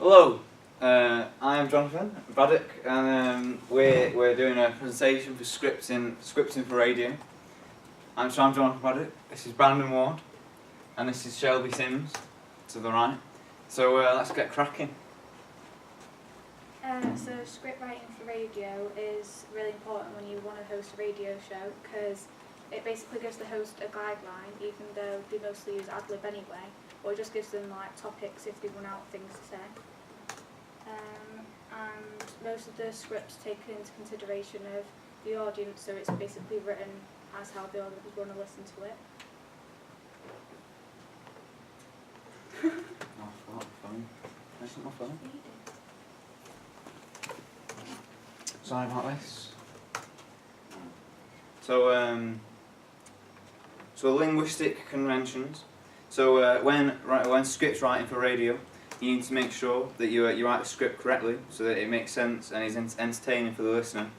Hello, I am Jonothan Braddock, and we're doing a presentation for scripting for radio. I'm Jonathan Braddock. This is Brandon Ward, and this is Shelby Sims to the right. So let's get cracking. So script writing for radio is really important when you want to host a radio show, because it basically gives the host a guideline, even though they mostly use ad-lib anyway, or it just gives them like topics if they run out of things to say. And most of the scripts take into consideration of the audience, so it's basically written as how the audience would want to listen to it. Oh, phone. That's not my phone. Sorry about this. So linguistic conventions. So when scripts writing for radio, you need to make sure that you write the script correctly, so that it makes sense and is entertaining for the listener,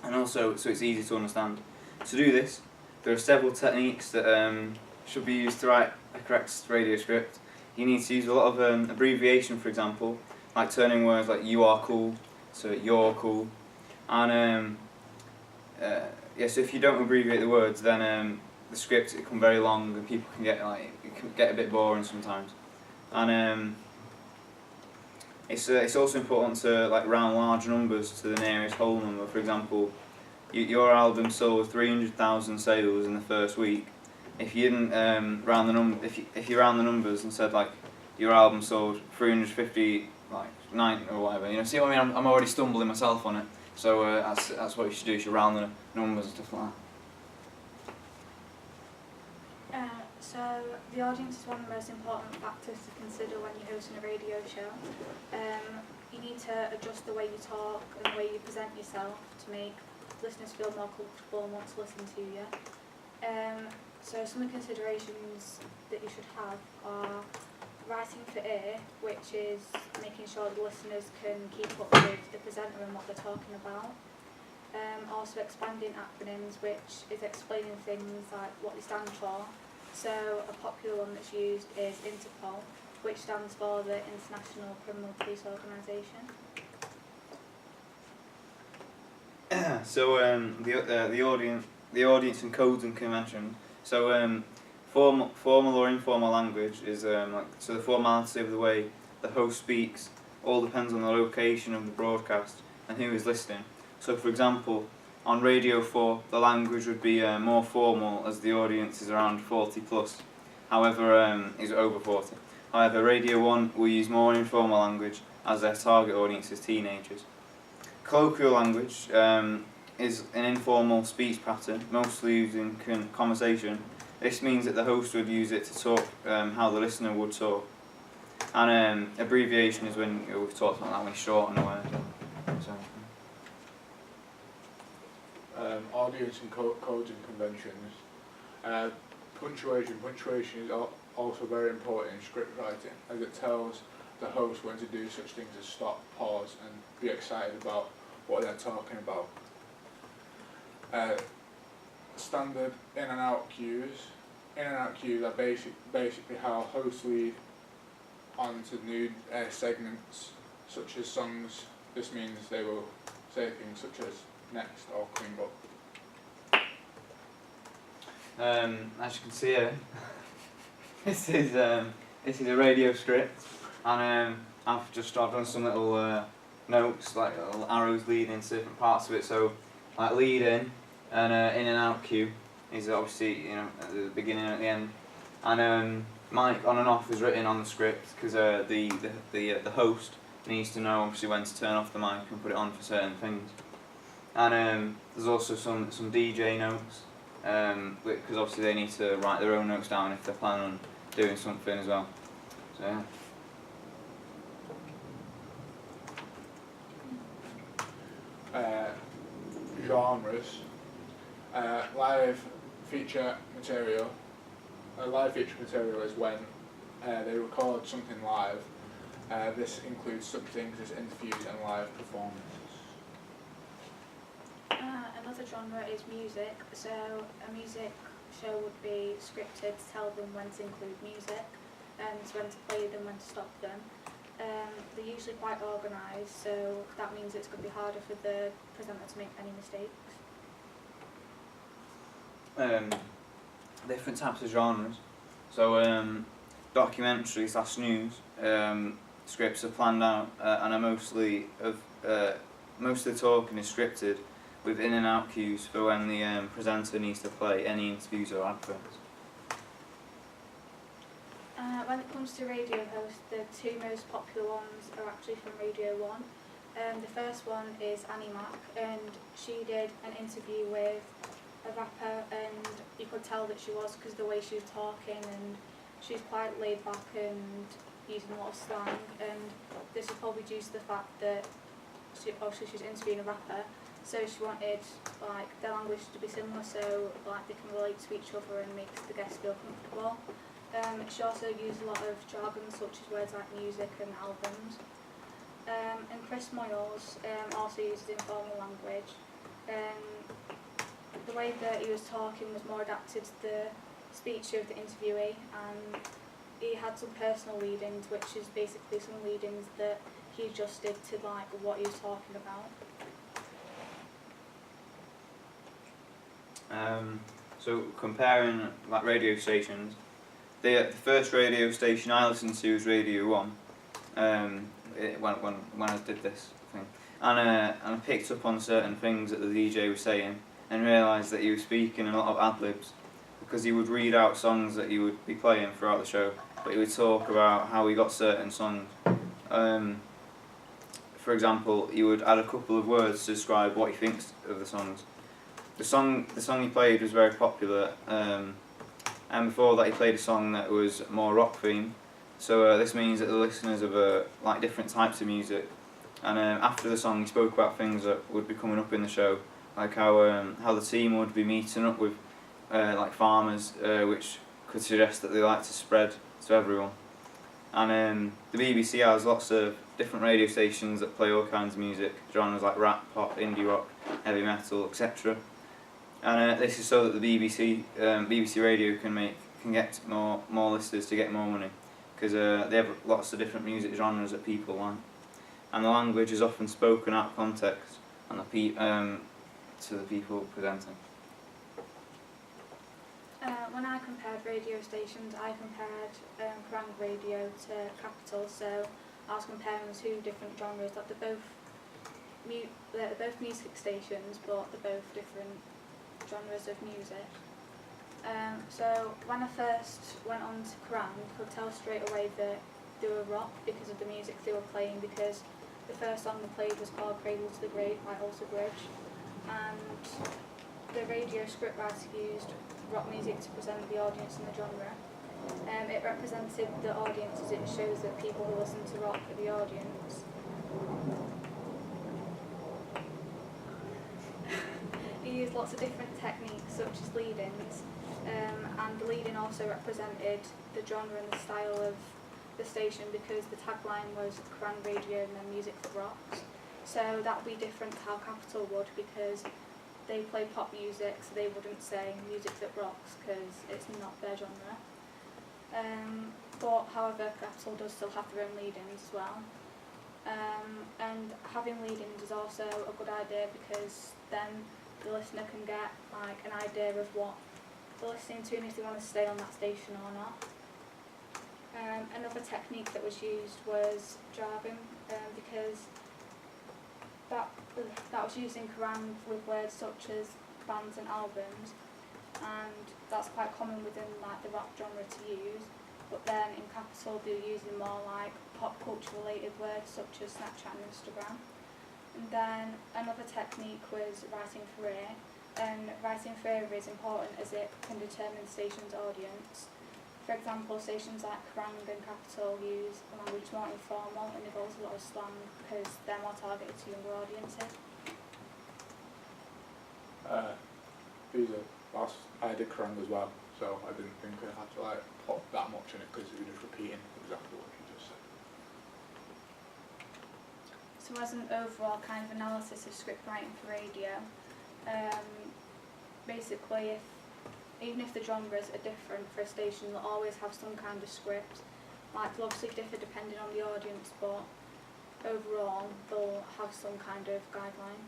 and also so it's easy to understand. To do this, there are several techniques that should be used to write a correct radio script. You need to use a lot of abbreviation, for example, like turning words like "you are cool" to "you're cool," and so if you don't abbreviate the words, then the script it can very long and people can get a bit boring sometimes. And it's also important to round large numbers to the nearest whole number. For example, your album sold 300,000 sales in the first week. If you didn't round the if you round the numbers and said your album sold 350, 9 or whatever, see what I mean? I'm already stumbling myself on it. So that's what you should do. You should round the numbers and stuff like that. So the audience is one of the most important factors to consider when you're hosting a radio show. You need to adjust the way you talk and the way you present yourself to make listeners feel more comfortable and want to listen to you. So some of the considerations that you should have are writing for ear, which is making sure the listeners can keep up with the presenter and what they're talking about. Also expanding acronyms, which is explaining things like what they stand for. So a popular one that's used is Interpol, which stands for the International Criminal Police Organisation. So the audience and codes and conventions. So formal or informal language is so the formality of the way the host speaks all depends on the location of the broadcast and who is listening. So for example, on Radio 4, the language would be more formal as the audience is around 40 plus. However, is over 40. However, Radio 1 will use more informal language as their target audience is teenagers. Colloquial language is an informal speech pattern, mostly used in conversation. This means that the host would use it to talk how the listener would talk. And abbreviation is when we've talked about that when you shorten a word. So. Audience and codes and conventions. Punctuation is also very important in script writing, as it tells the host when to do such things as stop, pause, and be excited about what they're talking about. Standard in and out cues. In and out cues are basically how hosts lead on to new segments, such as songs. This means they will say things such as next or coming up. As you can see here, this is a radio script, and I've done some little notes, like little arrows leading to different parts of it. So, lead in and in and out cue is obviously at the beginning and at the end, and mic on and off is written on the script because the host needs to know obviously when to turn off the mic and put it on for certain things. And there's also some DJ notes, because obviously they need to write their own notes down if they're planning on doing something as well. So yeah. Genres. Live feature material. Live feature material is when they record something live. This includes some things as interviews and live performances. Another genre is music. So a music show would be scripted to tell them when to include music and when to play them, when to stop them. they're usually quite organised, so that means it's going to be harder for the presenter to make any mistakes. Different types of genres. So documentaries / news scripts are planned out and are mostly most of the talking is scripted with in and out cues for when the presenter needs to play any interviews or adverts. When it comes to radio hosts, the two most popular ones are actually from Radio 1. The first one is Annie Mac, and she did an interview with a rapper, and you could tell that she was because of the way she was talking, and she's quite laid back and using a lot of slang, and this is probably due to the fact that obviously she's interviewing a rapper, so she wanted like their language to be similar, so like they can relate to each other and make the guests feel comfortable. She also used a lot of jargon such as words like music and albums. And Chris Moyles also uses informal language. The way that he was talking was more adapted to the speech of the interviewee, and he had some personal lead-ins, which is basically some lead-ins that he adjusted to like what he was talking about. So comparing like radio stations, the first radio station I listened to was Radio 1. When I did this thing, and I picked up on certain things that the DJ was saying, and realised that he was speaking a lot of ad-libs, because he would read out songs that he would be playing throughout the show, but he would talk about how he got certain songs. For example, he would add a couple of words to describe what he thinks of the songs. The song he played was very popular, and before that he played a song that was more rock themed. So this means that the listeners of like different types of music. And after the song, he spoke about things that would be coming up in the show, like how the team would be meeting up with like farmers, which could suggest that they like to spread to everyone. And the BBC has lots of different radio stations that play all kinds of music, genres like rap, pop, indie rock, heavy metal, etc. And this is so that the BBC Radio can get more listeners to get more money, because they have lots of different music genres that people like, and the language is often spoken out of context and to the people presenting. When I compared radio stations, I compared Kerrang Radio to Capital, so I was comparing two different genres. That they're both music stations, but they're both different genres of music. So when I first went on to Kerrang, I could tell straight away that they were rock because of the music they were playing, because the first song they played was called Cradle to the Grave by Alter Bridge, and the radio scriptwriter used rock music to present the audience in the genre. It represented the audience as it shows that people who listen to rock are the audience. He used lots of different techniques such as lead-ins, and the lead-in also represented the genre and the style of the station, because the tagline was Kerrang Radio and then music that rocks. So that would be different to how Capital would, because they play pop music, so they wouldn't say music that rocks because it's not their genre. But however, Capital does still have their own lead-ins as well. And having lead-ins is also a good idea, because then the listener can get like an idea of what they're listening to and if they want to stay on that station or not. Another technique that was used was jargon, because that was used in Kerrang with words such as bands and albums, and that's quite common within like the rap genre to use. But then in Capital they're using more like pop culture related words such as Snapchat and Instagram. And then another technique was writing for ear, and writing for ear is important as it can determine the station's audience. For example, stations like Kerrang and Capital use a language more informal and involves a lot of slang because they're more targeted to younger audiences. I did Kerrang as well, so I didn't think I had to like put that much in it because you were just repeating exactly what you just said. So as an overall kind of analysis of script writing for radio, basically even if the genres are different for a station, they'll always have some kind of script, Like, they'll obviously differ depending on the audience, but overall they'll have some kind of guideline.